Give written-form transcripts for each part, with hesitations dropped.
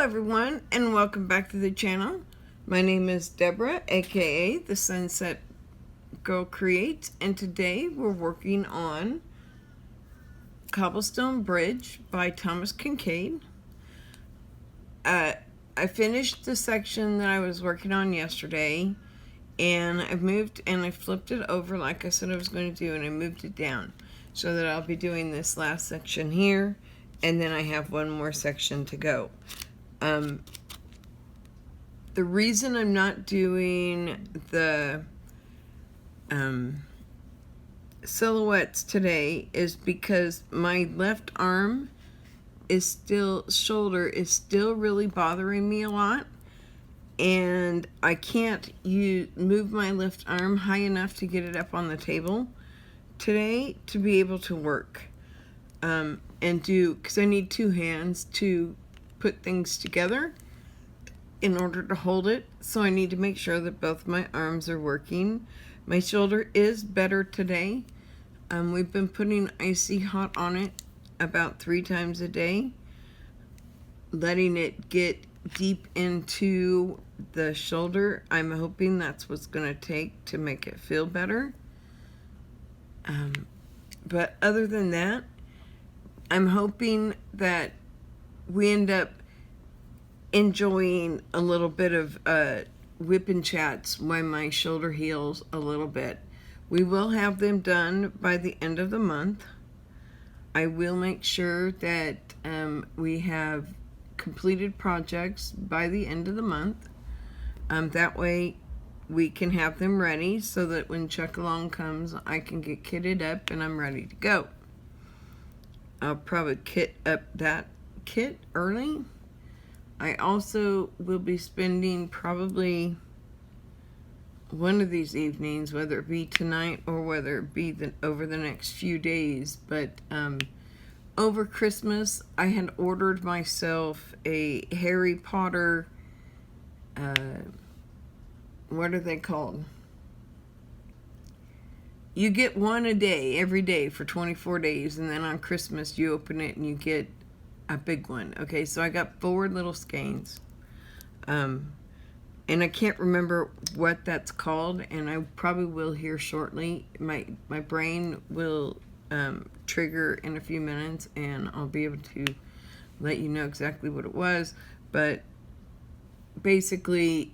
everyone, and welcome back to the channel. My name is Deborah, aka the Sunset Girl Creates, and today we're working on Cobblestone Bridge by Thomas Kinkade. I finished the section that I was working on yesterday, and I moved and I flipped it over like I said I was going to do, and I moved it down so that I'll be doing this last section here, and then I have one more section to go. The reason I'm not doing the silhouettes today is because my left arm shoulder is still really bothering me a lot, and I can't move my left arm high enough to get it up on the table today to be able to work and do, because I need two hands to put things together in order to hold it, so I need to make sure that both my arms are working. My shoulder is better today. We've been putting icy hot on it about 3 times a day, letting it get deep into the shoulder. I'm hoping that's what's going to take to make it feel better. But other than that, I'm hoping that we end up enjoying a little bit of WIP and chats when my shoulder heals a little bit. We will have them done by the end of the month. I will make sure that we have completed projects by the end of the month. That way we can have them ready so that when Chuck Along comes, I can get kitted up and I'm ready to go. I'll probably kit up that kit early. I also will be spending probably one of these evenings, whether it be tonight or whether it be over the next few days, but over Christmas I had ordered myself a Harry Potter, what are they called? You get one a day, every day for 24 days, and then on Christmas you open it and you get a big one. Okay, so I got 4 little skeins, and I can't remember what that's called, and I probably will here shortly. My brain will trigger in a few minutes, and I'll be able to let you know exactly what it was. But basically,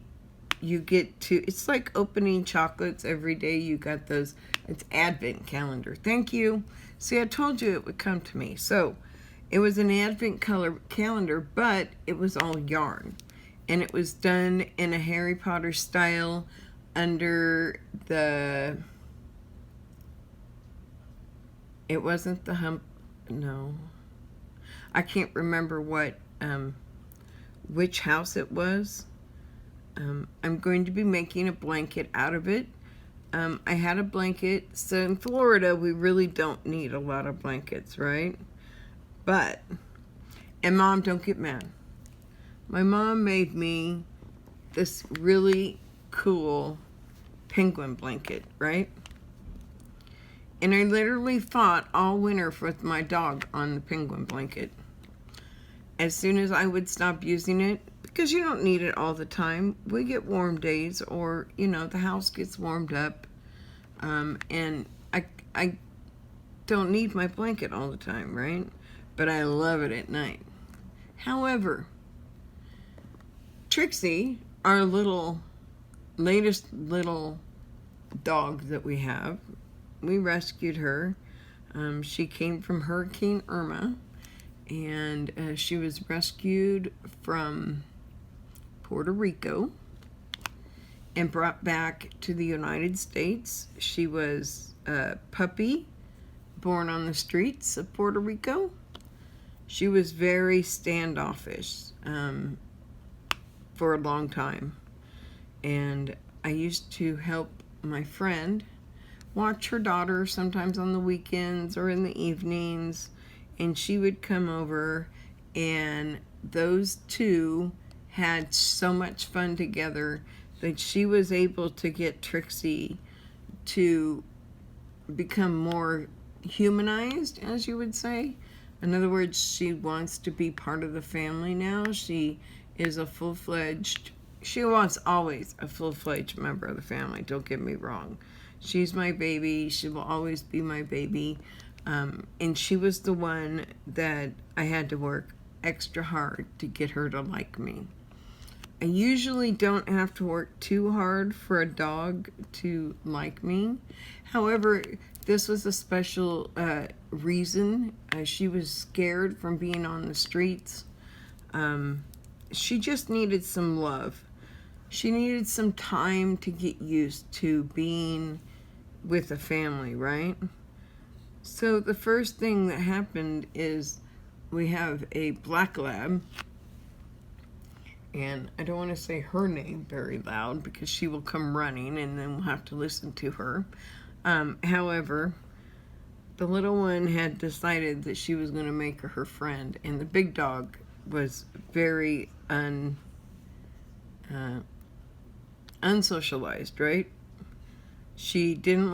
you get to, it's like opening chocolates every day. You got those, it's advent calendar. Thank you. See, I told you it would come to me. So it was an advent calendar, but it was all yarn, and it was done in a Harry Potter style under the, it wasn't the no, I can't remember what which house it was. I'm going to be making a blanket out of it. I had a blanket, so in Florida we really don't need a lot of blankets, right? But, and Mom, don't get mad. My mom made me this really cool penguin blanket, right? And I literally fought all winter with my dog on the penguin blanket. As soon as I would stop using it, because you don't need it all the time. We get warm days, or, you know, the house gets warmed up, and I don't need my blanket all the time, right? But I love it at night. However, Trixie, our latest little dog that we have, we rescued her. She came from Hurricane Irma, and she was rescued from Puerto Rico and brought back to the United States. She was a puppy born on the streets of Puerto Rico. She was very standoffish for a long time, and I used to help my friend watch her daughter sometimes on the weekends or in the evenings, and she would come over, and those two had so much fun together that she was able to get Trixie to become more humanized, as you would say. In other words, she wants to be part of the family now. She is a she was always a full-fledged member of the family, don't get me wrong. She's my baby. She will always be my baby. And she was the one that I had to work extra hard to get her to like me. I usually don't have to work too hard for a dog to like me. However, this was a special reason. She was scared from being on the streets. She just needed some love. She needed some time to get used to being with a family, right? So the first thing that happened is we have a black lab. And I don't want to say her name very loud because she will come running and then we'll have to listen to her. However, the little one had decided that she was going to make her friend, and the big dog was very unsocialized, right? She doesn't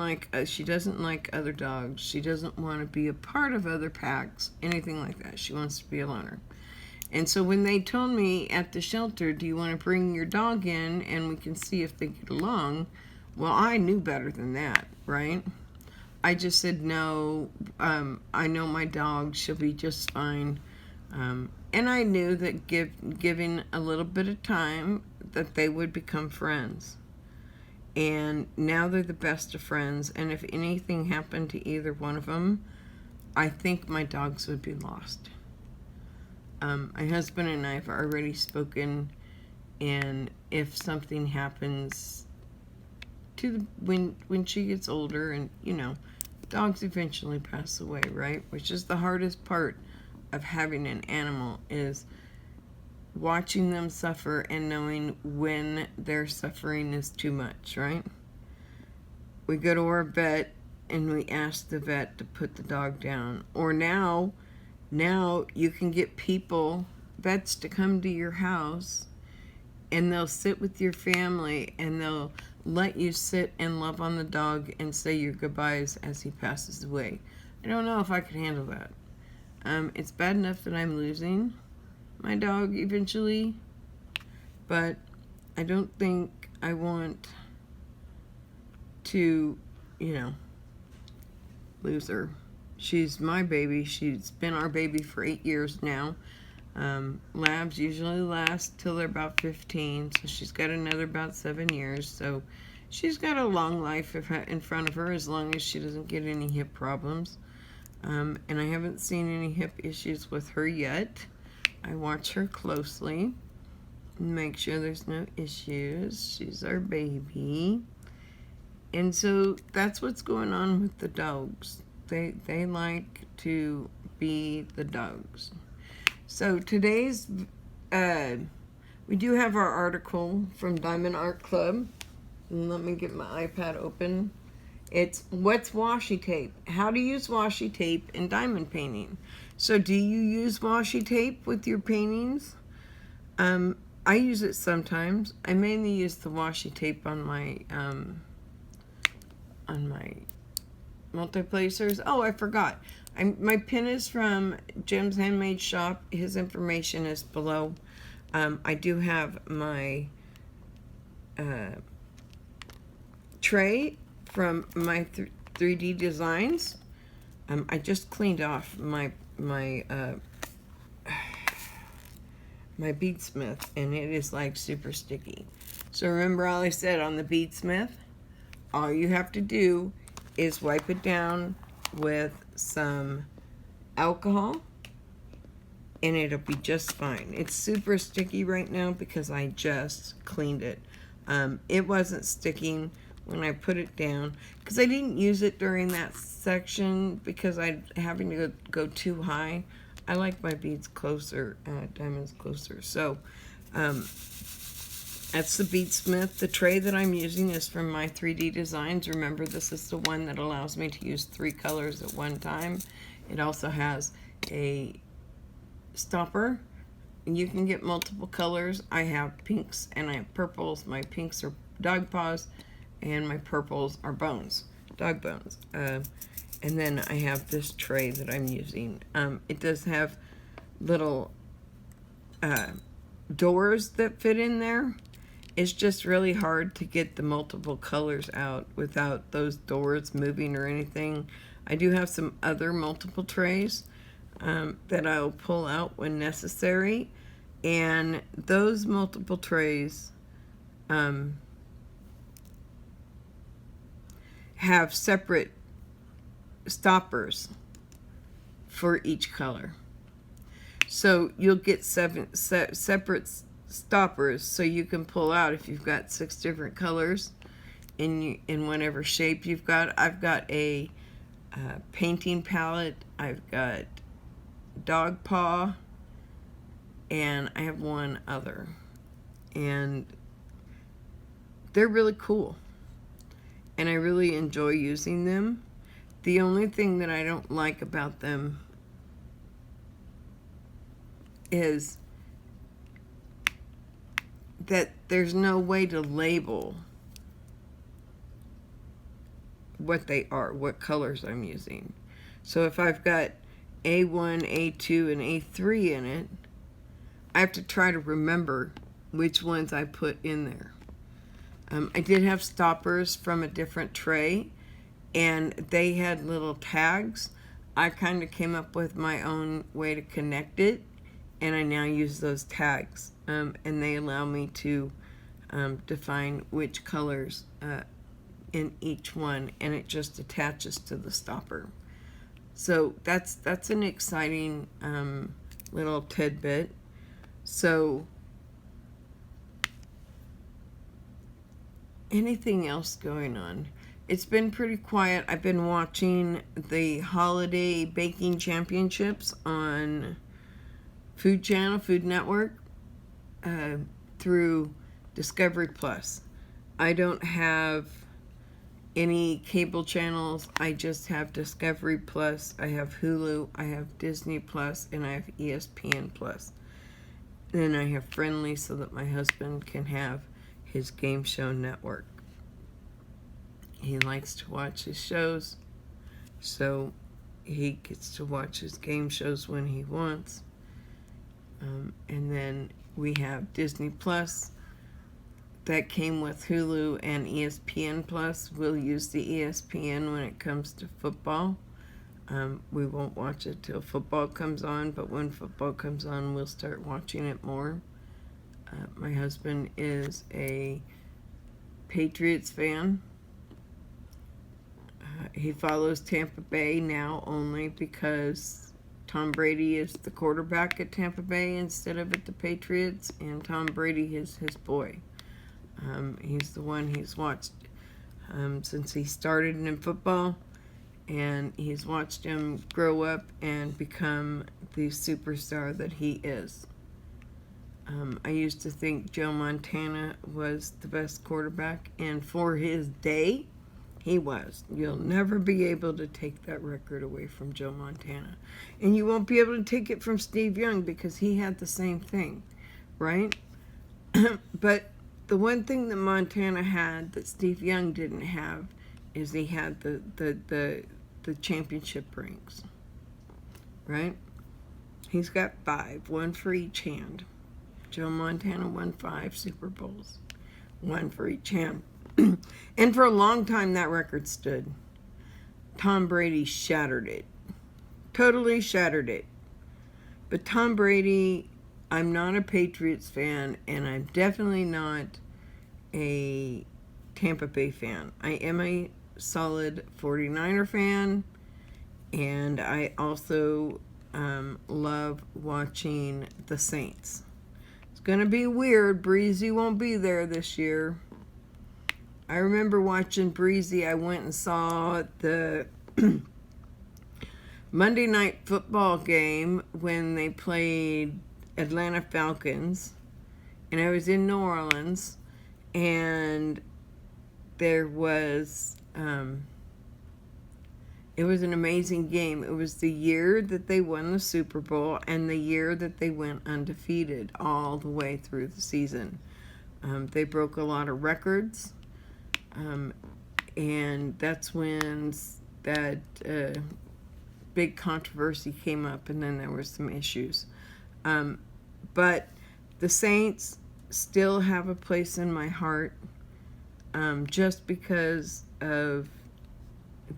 like other dogs. She doesn't want to be a part of other packs, anything like that. She wants to be a loner. And so when they told me at the shelter, do you want to bring your dog in and we can see if they get along? Well, I knew better than that, right? I just said, no, I know my dog, she'll be just fine. And I knew that giving a little bit of time, that they would become friends. And now they're the best of friends. And if anything happened to either one of them, I think my dogs would be lost. My husband and I have already spoken, and if something happens to when she gets older, and you know, dogs eventually pass away, right? Which is the hardest part of having an animal, is watching them suffer and knowing when their suffering is too much, right? We go to our vet and we ask the vet to put the dog down. Or now you can get vets to come to your house, and they'll sit with your family and they'll let you sit and love on the dog and say your goodbyes as he passes away. I don't know if I could handle that. It's bad enough that I'm losing my dog eventually, but I don't think I want to, lose her. She's my baby. She's been our baby for 8 years now. Labs usually last till they're about 15, so she's got another about 7 years. So she's got a long life in front of her, as long as she doesn't get any hip problems. And I haven't seen any hip issues with her yet. I watch her closely and make sure there's no issues. She's our baby. And so that's what's going on with the dogs. They like to be the dogs. So today's, we do have our article from Diamond Art Club. And let me get my iPad open. It's what's washi tape? How to use washi tape in diamond painting. So do you use washi tape with your paintings? I use it sometimes. I mainly use the washi tape on my multi-placers. Oh, I forgot. My pin is from Jim's Handmade Shop. His information is below. I do have my tray from my 3D Designs. I just cleaned off my beadsmith, and it is like super sticky. So remember all I said on the beadsmith? All you have to do is wipe it down with some alcohol and it'll be just fine. It's super sticky right now because I just cleaned it. It wasn't sticking when I put it down because I didn't use it during that section because I'm having to go too high. I like my beads closer, diamonds closer. So that's the beadsmith. The tray that I'm using is from my 3D Designs. Remember, this is the one that allows me to use 3 colors at one time. It also has a stopper. You can get multiple colors. I have pinks and I have purples. My pinks are dog paws and my purples are bones, dog bones. And then I have this tray that I'm using. It does have little doors that fit in there. It's just really hard to get the multiple colors out without those doors moving or anything. I do have some other multiple trays that I'll pull out when necessary. And those multiple trays have separate stoppers for each color. So you'll get separate stoppers so you can pull out if you've got 6 different colors in whatever shape you've got. I've got a painting palette, I've got dog paw, and I have one other. And they're really cool. And I really enjoy using them. The only thing that I don't like about them is that there's no way to label what they are, what colors I'm using. So if I've got A1, A2, and A3 in it, I have to try to remember which ones I put in there. I did have stoppers from a different tray, and they had little tags. I kind of came up with my own way to connect it, and I now use those tags, and they allow me to define which colors in each one, and it just attaches to the stopper. So that's an exciting little tidbit. So anything else going on? It's been pretty quiet. I've been watching the holiday baking championships on Food Channel, Food Network, through Discovery Plus. I don't have any cable channels. I just have Discovery Plus. I have Hulu, I have Disney Plus, and I have ESPN Plus. Then I have Friendly so that my husband can have his game show network. He likes to watch his shows, so he gets to watch his game shows when he wants. And then we have Disney Plus that came with Hulu and ESPN Plus. We'll use the ESPN when it comes to football. We won't watch it till football comes on, but when football comes on, we'll start watching it more. My husband is a Patriots fan. He follows Tampa Bay now only because Tom Brady is the quarterback at Tampa Bay instead of at the Patriots, and Tom Brady is his boy. He's the one he's watched since he started in football, and he's watched him grow up and become the superstar that he is. I used to think Joe Montana was the best quarterback, and for his day, he was. You'll never be able to take that record away from Joe Montana. And you won't be able to take it from Steve Young because he had the same thing, right? But the one thing that Montana had that Steve Young didn't have is he had the championship rings, right? He's got 5, 1 for each hand. Joe Montana won 5 Super Bowls, 1 for each hand. And for a long time that record stood. Tom Brady shattered it. Totally shattered it. But Tom Brady, I'm not a Patriots fan, and I'm definitely not a Tampa Bay fan. I am a solid 49er fan, and I also love watching the Saints. It's going to be weird. Breezy won't be there this year. I remember watching Breezy. I went and saw the Monday Night Football game when they played Atlanta Falcons, and I was in New Orleans, and there was it was an amazing game. It was the year that they won the Super Bowl and the year that they went undefeated all the way through the season. They broke a lot of records. And that's when that big controversy came up, and then there were some issues. But the Saints still have a place in my heart, just because of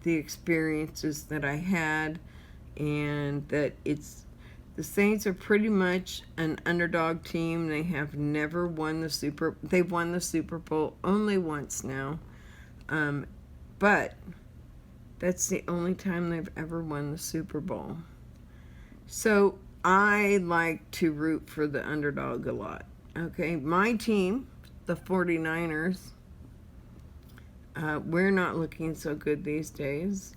the experiences that I had, and that the Saints are pretty much an underdog team. They have never won they've won the Super Bowl only once now. But that's the only time they've ever won the Super Bowl. So I like to root for the underdog a lot. Okay, my team, the 49ers, we're not looking so good these days.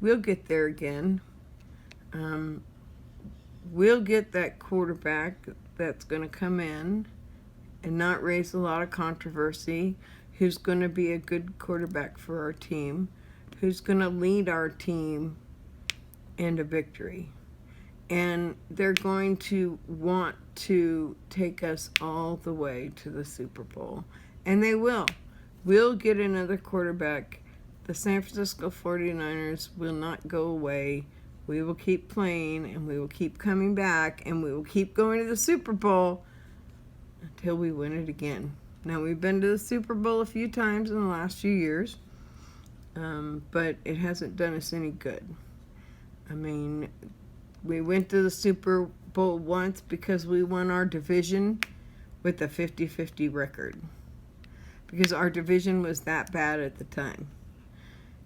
We'll get there again. We'll get that quarterback that's going to come in and not raise a lot of controversy, who's going to be a good quarterback for our team, who's going to lead our team into victory. And they're going to want to take us all the way to the Super Bowl. And they will. We'll get another quarterback. The San Francisco 49ers will not go away. We will keep playing, and we will keep coming back, and we will keep going to the Super Bowl until we win it again. Now, we've been to the Super Bowl a few times in the last few years, but it hasn't done us any good. I mean, we went to the Super Bowl once because we won our division with a 50-50 record, because our division was that bad at the time.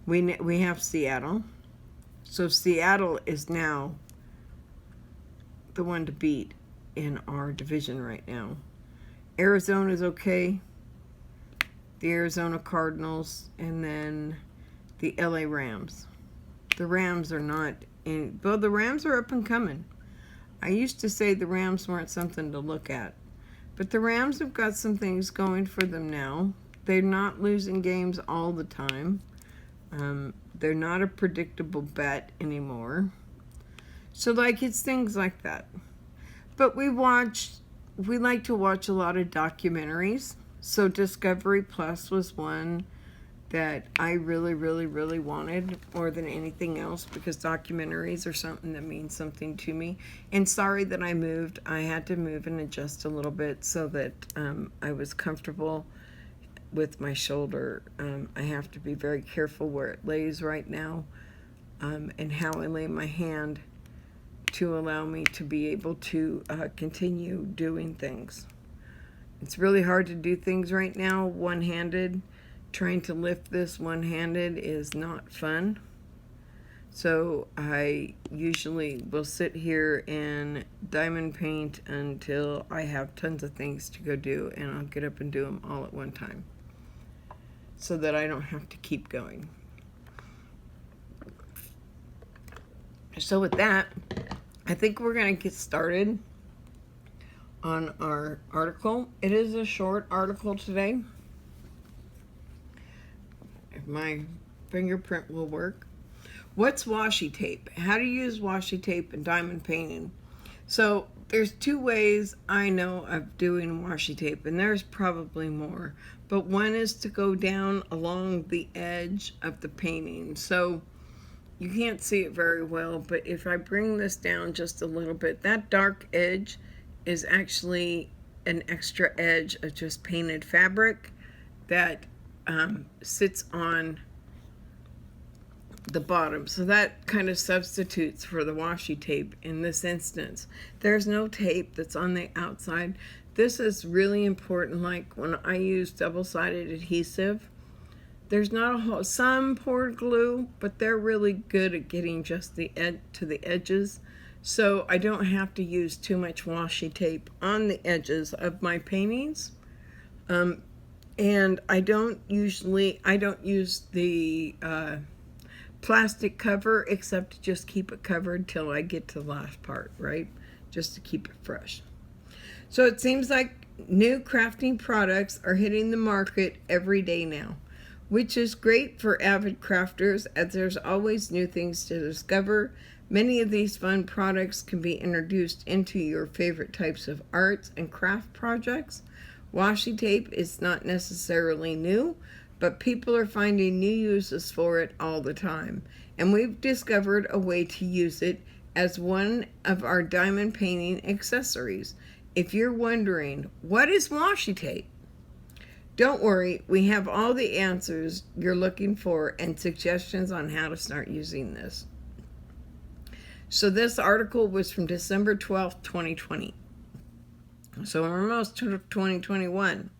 We have Seattle. So Seattle is now the one to beat in our division right now. Arizona's okay. The Arizona Cardinals, and then the LA Rams. The Rams are not in, well, the Rams are up and coming. I used to say the Rams weren't something to look at, but the Rams have got some things going for them now. They're not losing games all the time. They're not a predictable bet anymore. So, like, it's things like that. But we like to watch a lot of documentaries. So Discovery Plus was one that I really, really, really wanted more than anything else, because documentaries are something that means something to me. And sorry that I moved. I had to move and adjust a little bit so that I was comfortable with my shoulder. I have to be very careful where it lays right now, and how I lay my hand to allow me to be able to continue doing things. It's really hard to do things right now one-handed. Trying to lift this one-handed is not fun. So I usually will sit here and diamond paint until I have tons of things to go do, and I'll get up and do them all at one time, so that I don't have to keep going. So with that, I think we're going to get started on our article. It is a short article today. If my fingerprint will work. What's washi tape? How to use washi tape in diamond painting. So there's two ways I know of doing washi tape, and there's probably more. But one is to go down along the edge of the painting. So you can't see it very well, but if I bring this down just a little bit, that dark edge is actually an extra edge of just painted fabric that sits on the bottom. So that kind of substitutes for the washi tape in this instance. There's no tape that's on the outside. This is really important. Like when I use double-sided adhesive, there's not a whole, some poured glue, but they're really good at getting just the edge to the edges. So I don't have to use too much washi tape on the edges of my paintings. And I don't use the plastic cover, except to just keep it covered till I get to the last part, right? Just to keep it fresh. So it seems like new crafting products are hitting the market every day now, which is great for avid crafters, as there's always new things to discover. Many of these fun products can be introduced into your favorite types of arts and craft projects. Washi tape is not necessarily new, but people are finding new uses for it all the time, and we've discovered a way to use it as one of our diamond painting accessories. If you're wondering, what is washi tape? Don't worry, we have all the answers you're looking for and suggestions on how to start using this. So this article was from December 12th, 2020. So we're almost to 2021.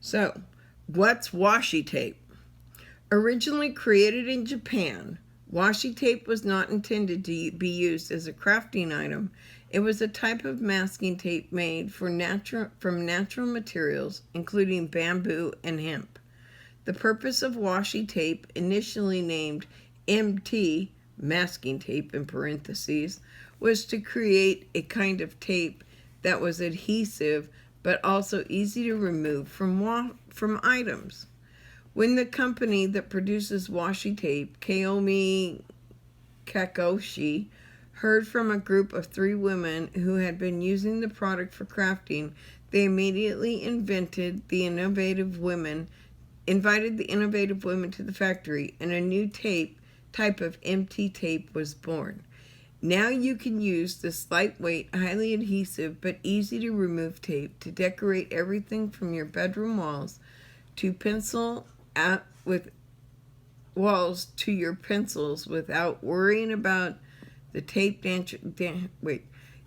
So, what's washi tape? Originally created in Japan, washi tape was not intended to be used as a crafting item. It was a type of masking tape made from natural materials, including bamboo and hemp. The purpose of washi tape, initially named MT, masking tape in parentheses, was to create a kind of tape that was adhesive but also easy to remove from items. When the company that produces washi tape, Kiyomi Kakoshi, heard from a group of 3 women who had been using the product for crafting, they immediately invited the innovative women to the factory, and a new type of MT tape was born. Now you can use this lightweight, highly adhesive, but easy to remove tape to decorate everything from your bedroom walls to your pencils without worrying about the tape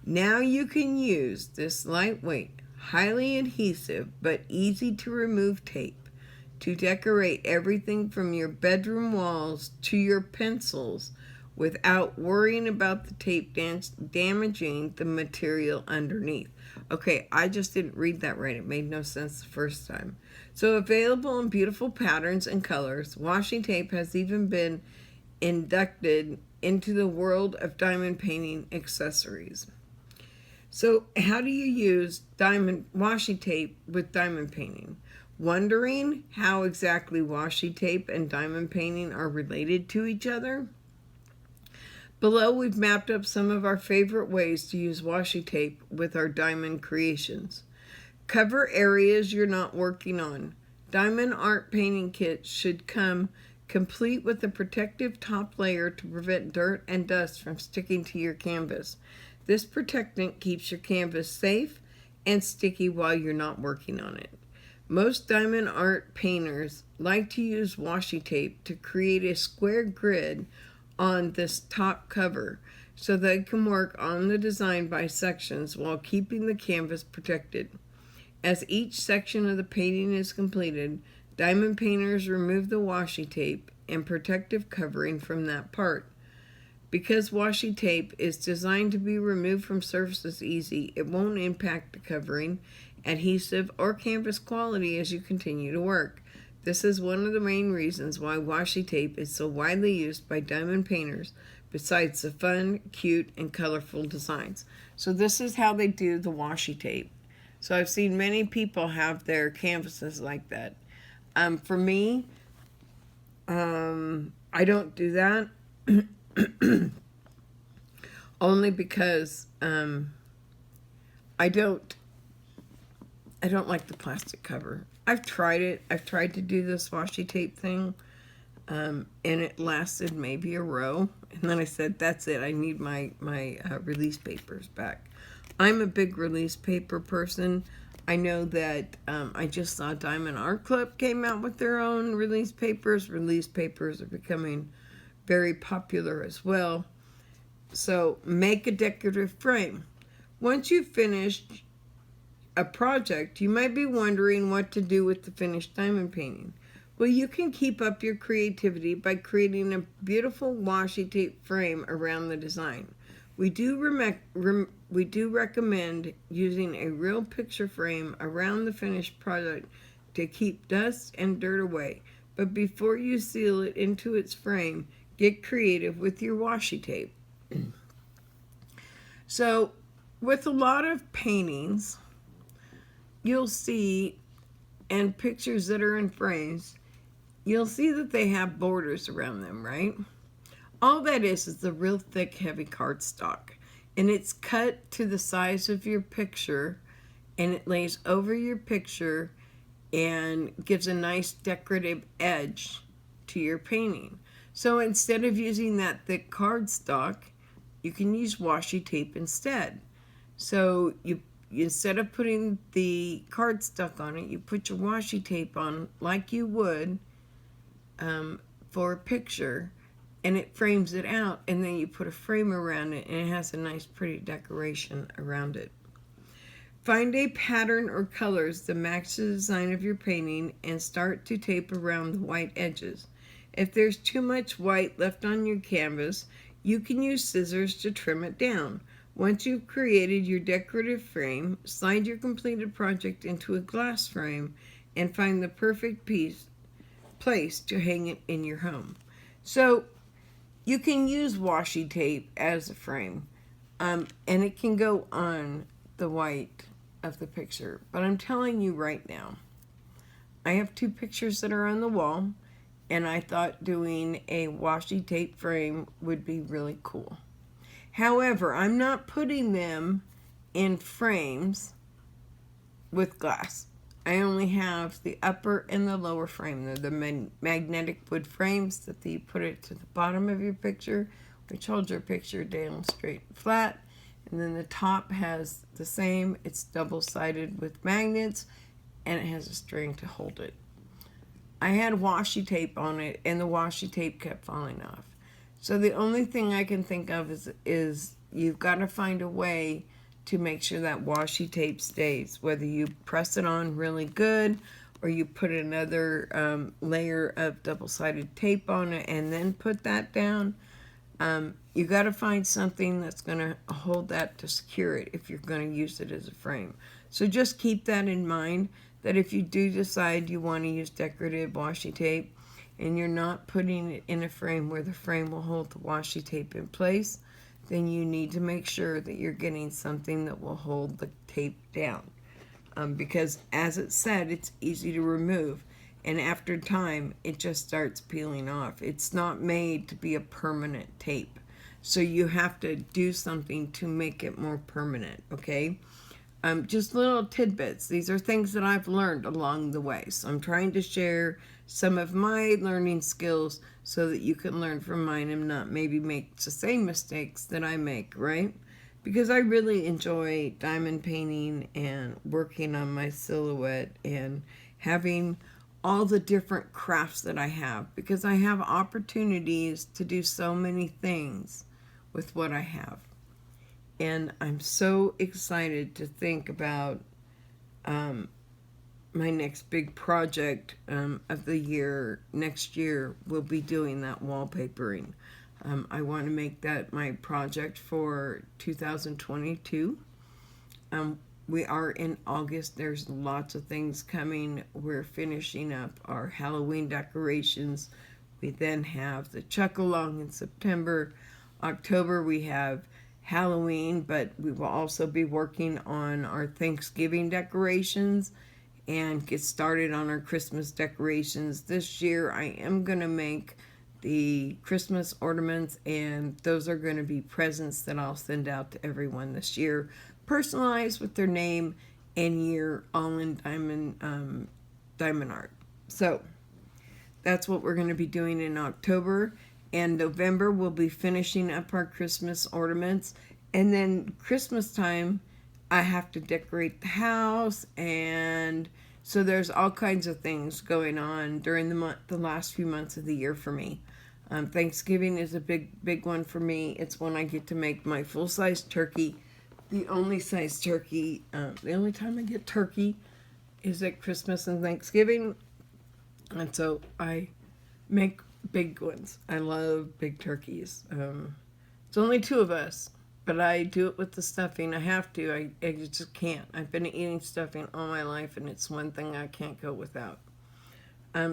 Now you can use this lightweight, highly adhesive, but easy to remove tape to decorate everything from your bedroom walls to your pencils without worrying about the tape damaging the material underneath. Okay, I just didn't read that right. It made no sense the first time. So available in beautiful patterns and colors, washi tape has even been inducted into the world of diamond painting accessories. So how do you use washi tape with diamond painting? Wondering how exactly washi tape and diamond painting are related to each other? Below, we've mapped up some of our favorite ways to use washi tape with our diamond creations. Cover areas you're not working on. Diamond art painting kits should come complete with a protective top layer to prevent dirt and dust from sticking to your canvas. This protectant keeps your canvas safe and sticky while you're not working on it. Most diamond art painters like to use washi tape to create a square grid on this top cover so they can work on the design by sections while keeping the canvas protected. As each section of the painting is completed, diamond painters remove the washi tape and protective covering from that part. Because washi tape is designed to be removed from surfaces easy, it won't impact the covering, adhesive, or canvas quality as you continue to work. This is one of the main reasons why washi tape is so widely used by diamond painters, besides the fun, cute, and colorful designs. So this is how they do the washi tape. So I've seen many people have their canvases like that. For me, I don't do that. Only because I don't like the plastic cover. I've tried it. I've tried to do this washi tape thing, and it lasted maybe a row, and then I said, that's it. I need my release papers back. I'm a big release paper person. I know that I just saw Diamond Art Club came out with their own release papers. Release papers are becoming very popular as well. So make a decorative frame. Once you've finished a project, you might be wondering what to do with the finished diamond painting. Well, you can keep up your creativity by creating a beautiful washi tape frame around the design. We do recommend using a real picture frame around the finished product to keep dust and dirt away. But before you seal it into its frame, get creative with your washi tape. So, with a lot of paintings, you'll see, and pictures that are in frames, you'll see that they have borders around them, right? All that is the real thick, heavy cardstock. And it's cut to the size of your picture, and it lays over your picture, and gives a nice decorative edge to your painting. So instead of using that thick cardstock, you can use washi tape instead. So you instead of putting the cardstock on it, you put your washi tape on like you would for a picture, and it frames it out, and then you put a frame around it, and it has a nice pretty decoration around it. Find a pattern or colors that match the design of your painting and start to tape around the white edges. If there's too much white left on your canvas, you can use scissors to trim it down. Once you've created your decorative frame, slide your completed project into a glass frame and find the perfect place to hang it in your home. So you can use washi tape as a frame, and it can go on the white of the picture. But I'm telling you right now, I have 2 pictures that are on the wall, and I thought doing a washi tape frame would be really cool. However, I'm not putting them in frames with glass. I only have the upper and the lower frame. They're the magnetic wood frames that you put it to the bottom of your picture, which holds your picture down straight and flat. And then the top has the same. It's double-sided with magnets, and it has a string to hold it. I had washi tape on it, and the washi tape kept falling off. So the only thing I can think of is you've got to find a way to make sure that washi tape stays, whether you press it on really good or you put another layer of double-sided tape on it and then put that down. You got to find something that's going to hold that to secure it if you're going to use it as a frame. So just keep that in mind, that if you do decide you want to use decorative washi tape and you're not putting it in a frame where the frame will hold the washi tape in place, then you need to make sure that you're getting something that will hold the tape down. Because as it said, it's easy to remove, and after time it just starts peeling off. It's not made to be a permanent tape, so you have to do something to make it more permanent, okay? Just little tidbits. These are things that I've learned along the way, so I'm trying to share some of my learning skills so that you can learn from mine and not maybe make the same mistakes that I make, right? Because I really enjoy diamond painting and working on my silhouette and having all the different crafts that I have, because I have opportunities to do so many things with what I have. And I'm so excited to think about my next big project of the year. Next year we'll be doing that wallpapering. I want to make that my project for 2022. We are in August. There's lots of things coming. We're finishing up our Halloween decorations. We then have the Chuck-along in September. October we have Halloween, but we will also be working on our Thanksgiving decorations and get started on our Christmas decorations. This year I am going to make the Christmas ornaments, and those are going to be presents that I'll send out to everyone this year, personalized with their name and year, all in diamond art. So that's what we're going to be doing in October. And November we'll be finishing up our Christmas ornaments, and then Christmas time I have to decorate the house, and so there's all kinds of things going on during the last few months of the year for me. Thanksgiving is a big one for me. It's when I get to make my full-size turkey. The only size turkey, the only time I get turkey is at Christmas and Thanksgiving, and so I make big ones. I love big turkeys. It's only 2 of us, but I do it with the stuffing. I have to. I just can't. I've been eating stuffing all my life, and it's one thing I can't go without.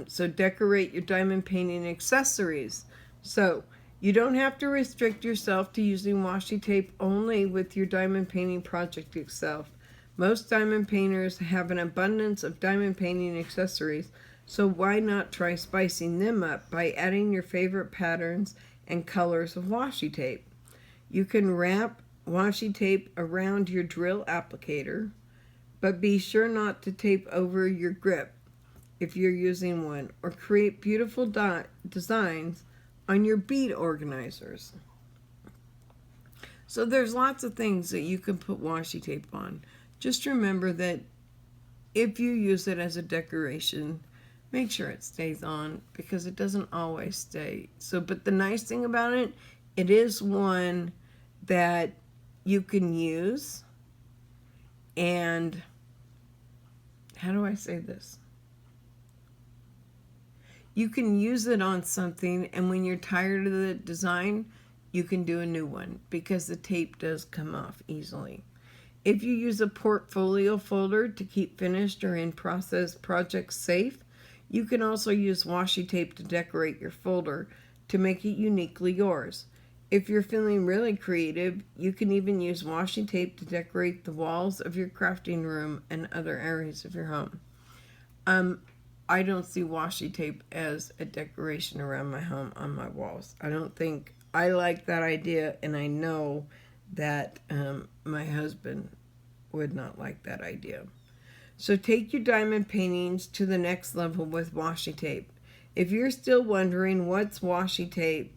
So decorate your diamond painting accessories. So you don't have to restrict yourself to using washi tape only with your diamond painting project itself. Most diamond painters have an abundance of diamond painting accessories, so why not try spicing them up by adding your favorite patterns and colors of washi tape? You can wrap washi tape around your drill applicator, but be sure not to tape over your grip. if you're using one, or create beautiful designs on your bead organizers. So there's lots of things that you can put washi tape on. Just remember that if you use it as a decoration, make sure it stays on, because it doesn't always stay. So, but the nice thing about it, it is one that you can use, and how do I say this? You can use it on something, and when you're tired of the design, you can do a new one, because the tape does come off easily. If you use a portfolio folder to keep finished or in-process projects safe, you can also use washi tape to decorate your folder to make it uniquely yours. If you're feeling really creative, you can even use washi tape to decorate the walls of your crafting room and other areas of your home. I don't see washi tape as a decoration around my home on my walls. I don't think I like that idea, and I know that my husband would not like that idea. So take your diamond paintings to the next level with washi tape. If you're still wondering what's washi tape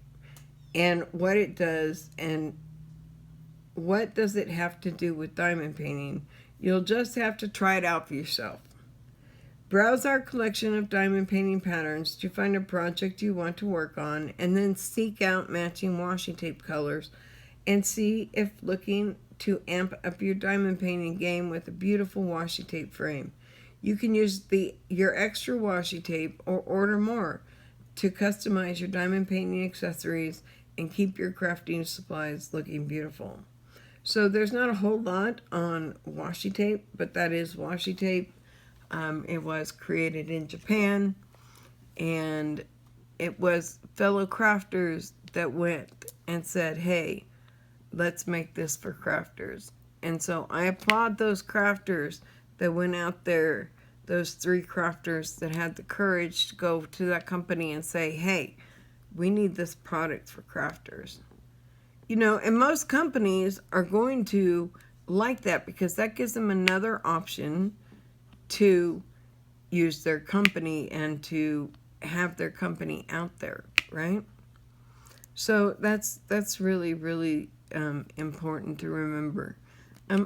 and what it does and what does it have to do with diamond painting, you'll just have to try it out for yourself. Browse our collection of diamond painting patterns to find a project you want to work on, and then seek out matching washi tape colors and see if looking to amp up your diamond painting game with a beautiful washi tape frame. You can use your extra washi tape or order more to customize your diamond painting accessories and keep your crafting supplies looking beautiful. So there's not a whole lot on washi tape, but that is washi tape. It was created in Japan, and it was fellow crafters that went and said, hey, let's make this for crafters. And so I applaud those crafters that went out there, those 3 crafters that had the courage to go to that company and say, hey, we need this product for crafters. You know, and most companies are going to like that, because that gives them another option to use their company and to have their company out there, right? So that's really, really important to remember.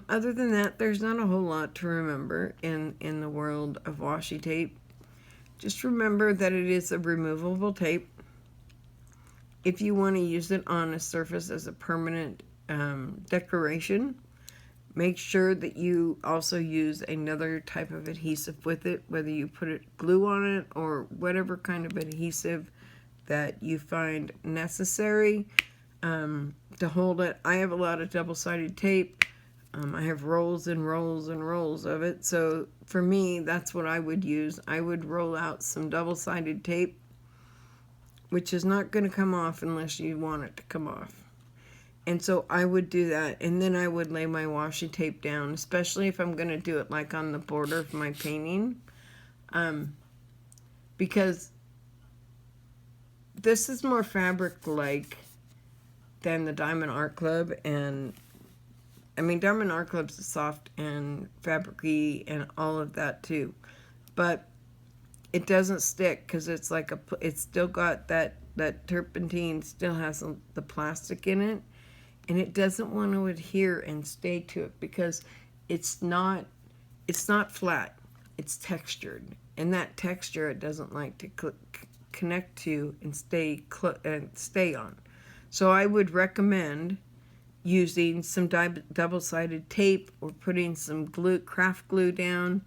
Other than that, there's not a whole lot to remember in the world of washi tape. Just remember that it is a removable tape. If you want to use it on a surface as a permanent decoration, make sure that you also use another type of adhesive with it, whether you put glue on it or whatever kind of adhesive that you find necessary to hold it. I have a lot of double-sided tape. I have rolls and rolls and rolls of it. So for me, that's what I would use. I would roll out some double-sided tape, which is not going to come off unless you want it to come off. And so I would do that, and then I would lay my washi tape down, especially if I'm going to do it like on the border of my painting, because this is more fabric-like than the Diamond Art Club, and I mean, Diamond Art Club's soft and fabric-y and all of that too, but it doesn't stick because it's like it's still got that turpentine, still has the plastic in it. And it doesn't want to adhere and stay to it because it's not flat. It's textured, and that texture it doesn't like to connect to and stay on. So I would recommend using some double-sided tape or putting some craft glue down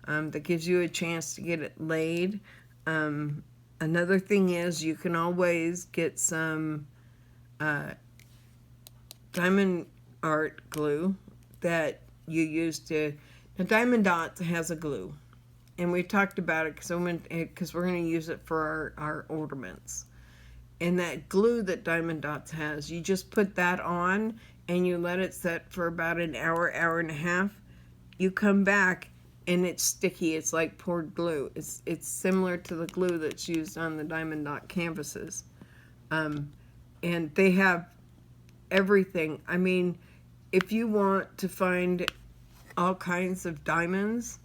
that gives you a chance to get it laid. Another thing is you can always get some diamond art glue that you use to. Now, Diamond Dots has a glue, and we talked about it because we're going to use it for our ornaments. And that glue that Diamond Dots has, you just put that on and you let it set for about an hour, hour and a half. You come back and it's sticky. It's like poured glue. It's similar to the glue that's used on the Diamond Dot canvases. And they have everything. I mean, if you want to find all kinds of diamonds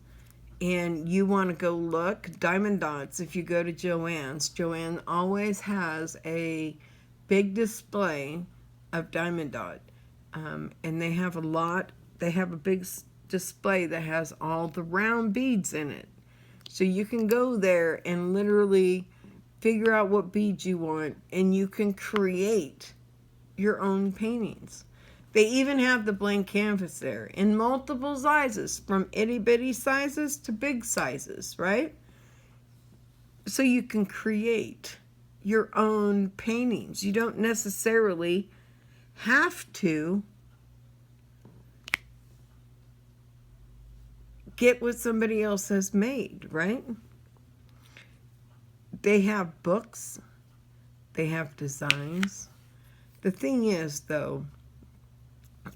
and you want to go look, Diamond Dots, if you go to Joann's, Joann always has a big display of Diamond Dot. And they have a big display that has all the round beads in it. So you can go there and literally figure out what beads you want, and you can create your own paintings. They even have the blank canvas there in multiple sizes, from itty bitty sizes to big sizes, right? So you can create your own paintings. You don't necessarily have to get what somebody else has made, right? They have books, they have designs. The thing is, though,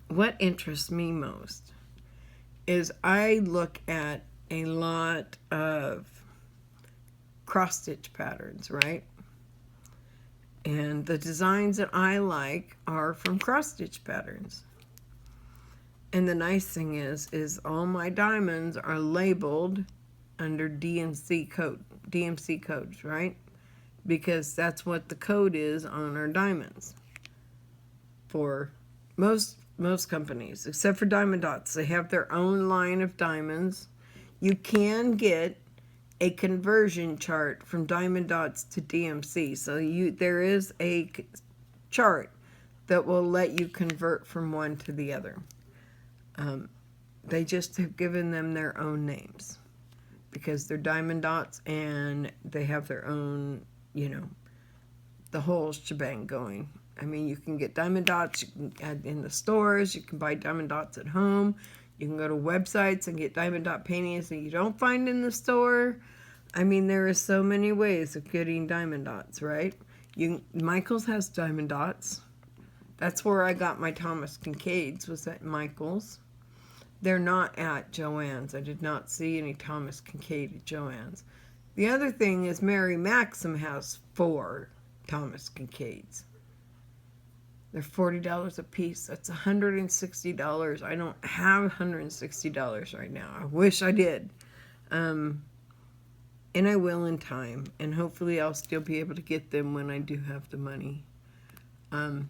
what interests me most is I look at a lot of cross-stitch patterns, right? And the designs that I like are from cross-stitch patterns. And the nice thing is all my diamonds are labeled under DMC codes, right? Because that's what the code is on our diamonds. For most companies, except for Diamond Dots, they have their own line of diamonds. You can get a conversion chart from Diamond Dots to DMC. So there is a chart that will let you convert from one to the other. They just have given them their own names because they're Diamond Dots and they have their own, the whole shebang going. I mean, you can get Diamond Dots, you can add in the stores, you can buy Diamond Dots at home, you can go to websites and get Diamond Dot paintings that you don't find in the store. I mean, there are so many ways of getting Diamond Dots, right? Michael's has Diamond Dots. That's where I got my Thomas Kinkades, was at Michael's. They're not at Joann's. I did not see any Thomas Kinkade at Joann's. The other thing is Mary Maxim has 4 Thomas Kinkades. They're $40 a piece. That's $160. I don't have $160 right now. I wish I did. And I will in time. And hopefully I'll still be able to get them when I do have the money. I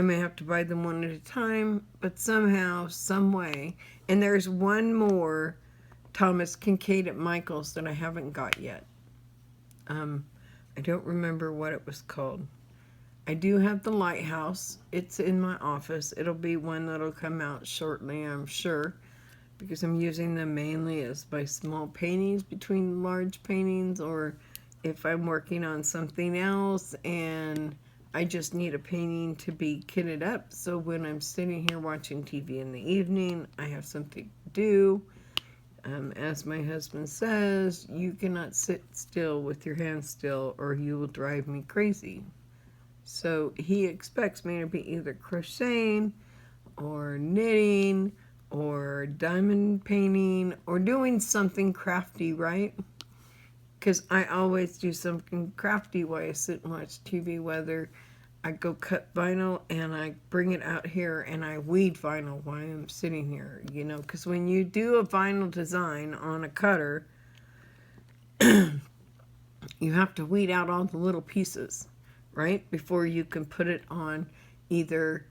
may have to buy them one at a time, but somehow, some way. And there's one more Thomas Kinkade at Michael's that I haven't got yet. I don't remember what it was called. I do have the Lighthouse. It's in my office. It'll be one that'll come out shortly, I'm sure, because I'm using them mainly as my small paintings between large paintings, or if I'm working on something else and I just need a painting to be kitted up, so when I'm sitting here watching TV in the evening, I have something to do. As my husband says, you cannot sit still with your hands still or you will drive me crazy. So he expects me to be either crocheting or knitting or diamond painting or doing something crafty, right? Because I always do something crafty while I sit and watch TV, whether I go cut vinyl and I bring it out here and I weed vinyl while I'm sitting here, because when you do a vinyl design on a cutter, you have to weed out all the little pieces, right? Before you can put it on either,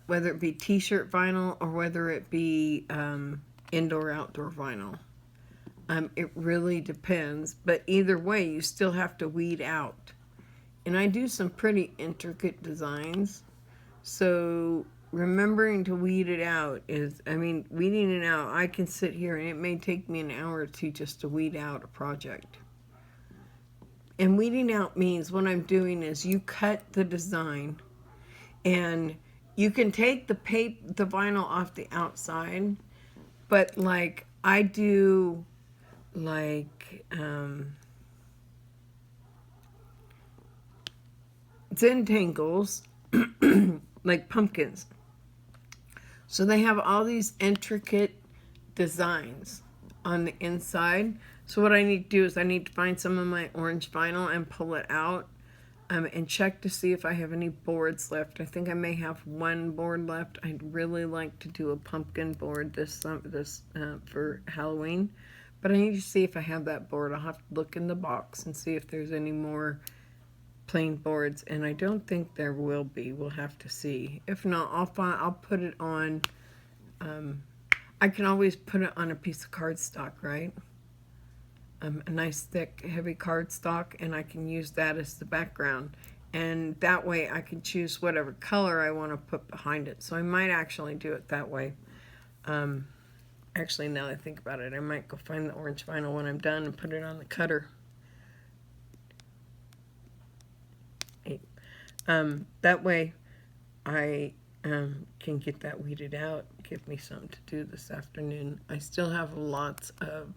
whether it be t-shirt vinyl or whether it be indoor-outdoor vinyl. It really depends, but either way, you still have to weed out. And I do some pretty intricate designs, so remembering to weed it out weeding it out, I can sit here and it may take me an hour or two just to weed out a project. And weeding out means what I'm doing is you cut the design and you can take the vinyl off the outside, but like I do Zentangles, like pumpkins. So they have all these intricate designs on the inside. So what I need to do is I need to find some of my orange vinyl and pull it out. and check to see if I have any boards left. I think I may have one board left. I'd really like to do a pumpkin board for Halloween, but I need to see if I have that board. I'll have to look in the box and see if there's any more plain boards, and I don't think there will be. We'll have to see. If not, I'll put it on. I can always put it on a piece of cardstock, right? A nice thick heavy cardstock, and I can use that as the background, and that way I can choose whatever color I want to put behind it. So I might actually do it that way. Actually, now that I think about it, I might go find the orange vinyl when I'm done and put it on the cutter. That way I can get that weeded out, give me something to do this afternoon. I still have lots of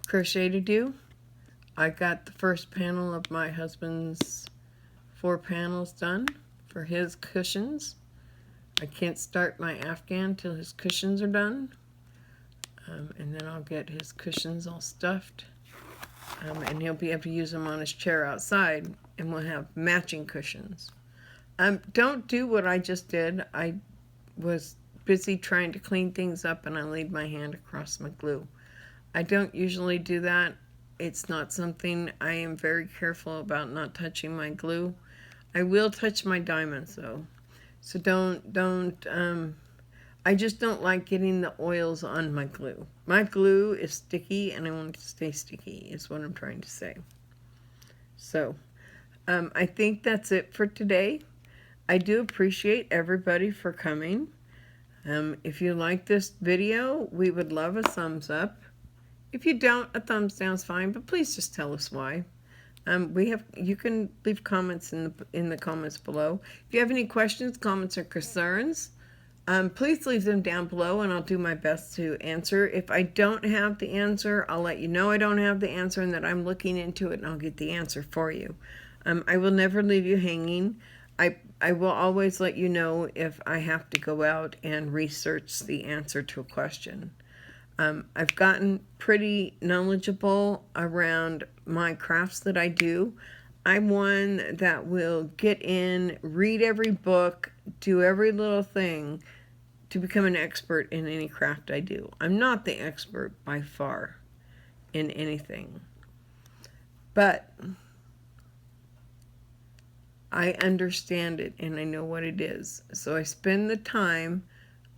crochet to do. I got the first panel of my husband's 4 panels done for his cushions. I can't start my Afghan till his cushions are done, and then I'll get his cushions all stuffed, and he'll be able to use them on his chair outside, and we'll have matching cushions. Don't do what I just did. I was busy trying to clean things up, and I laid my hand across my glue. I don't usually do that. It's not something I am very careful about, not touching my glue. I will touch my diamonds though, so don't I just don't like getting the oils on my glue. My glue is sticky, and I want it to stay sticky, is what I'm trying to say. So I think that's it for today. I do appreciate everybody for coming. If you like this video, we would love a thumbs up. If you don't, a thumbs down is fine, but please just tell us why. You can leave comments in the comments below. If you have any questions, comments, or concerns, please leave them down below, and I'll do my best to answer. If I don't have the answer, I'll let you know I don't have the answer and that I'm looking into it, and I'll get the answer for you. I will never leave you hanging. I will always let you know if I have to go out and research the answer to a question. I've gotten pretty knowledgeable around my crafts that I do. I'm one that will get in, read every book, do every little thing to become an expert in any craft I do. I'm not the expert by far in anything, but I understand it and I know what it is. So I spend the time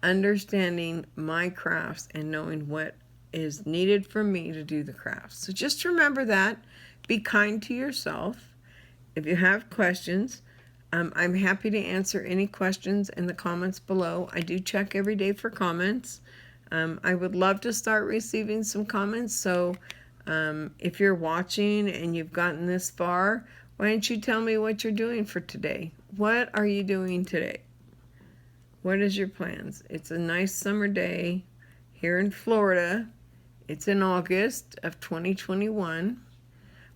understanding my crafts and knowing what is needed for me to do the crafts. So just remember that. Be kind to yourself. If you have questions, I'm happy to answer any questions in the comments below. I do check every day for comments. I would love to start receiving some comments. So if you're watching and you've gotten this far, why don't you tell me what you're doing for today? What are you doing today? What is your plans? It's a nice summer day here in Florida. It's in August of 2021.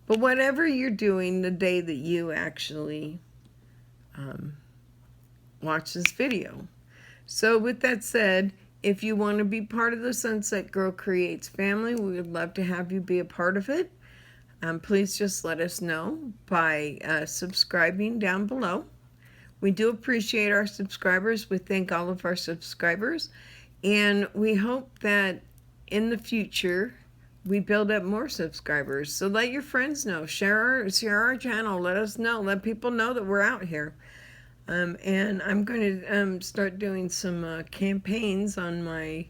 But whatever you're doing the day that you actually watch this video. So with that said, if you want to be part of the Sunset Girl Creates family, we would love to have you be a part of it. Please just let us know by subscribing down below. We do appreciate our subscribers. We thank all of our subscribers. And we hope that in the future, we build up more subscribers. So let your friends know. Share our channel. Let us know. Let people know that we're out here. And I'm going to start doing some campaigns on my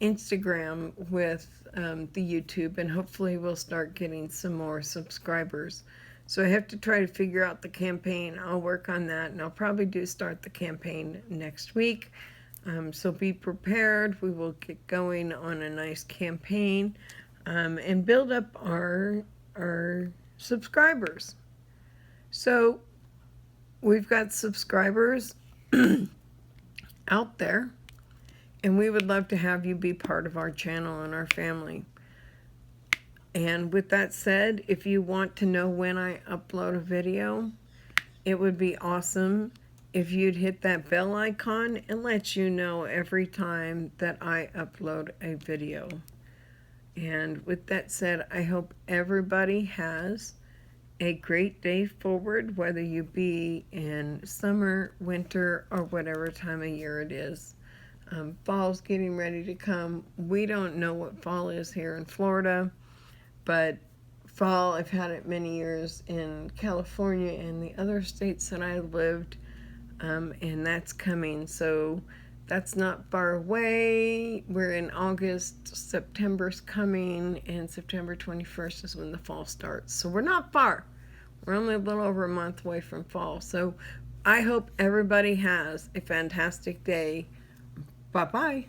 Instagram with the YouTube, and hopefully we'll start getting some more subscribers. So I have to try to figure out the campaign. I'll work on that, and I'll probably start the campaign next week. So be prepared. We will get going on a nice campaign and build up our subscribers. So we've got subscribers out there, and we would love to have you be part of our channel and our family. And with that said, if you want to know when I upload a video, it would be awesome if you'd hit that bell icon and let you know every time that I upload a video. And with that said, I hope everybody has a great day forward, whether you be in summer, winter, or whatever time of year it is. Fall's getting ready to come. We don't know what fall is here in Florida, but fall, I've had it many years in California and the other states that I lived, and that's coming. So that's not far away. We're in August, September's coming, and September 21st is when the fall starts. So we're not far. We're only a little over a month away from fall. So I hope everybody has a fantastic day. Bye-bye.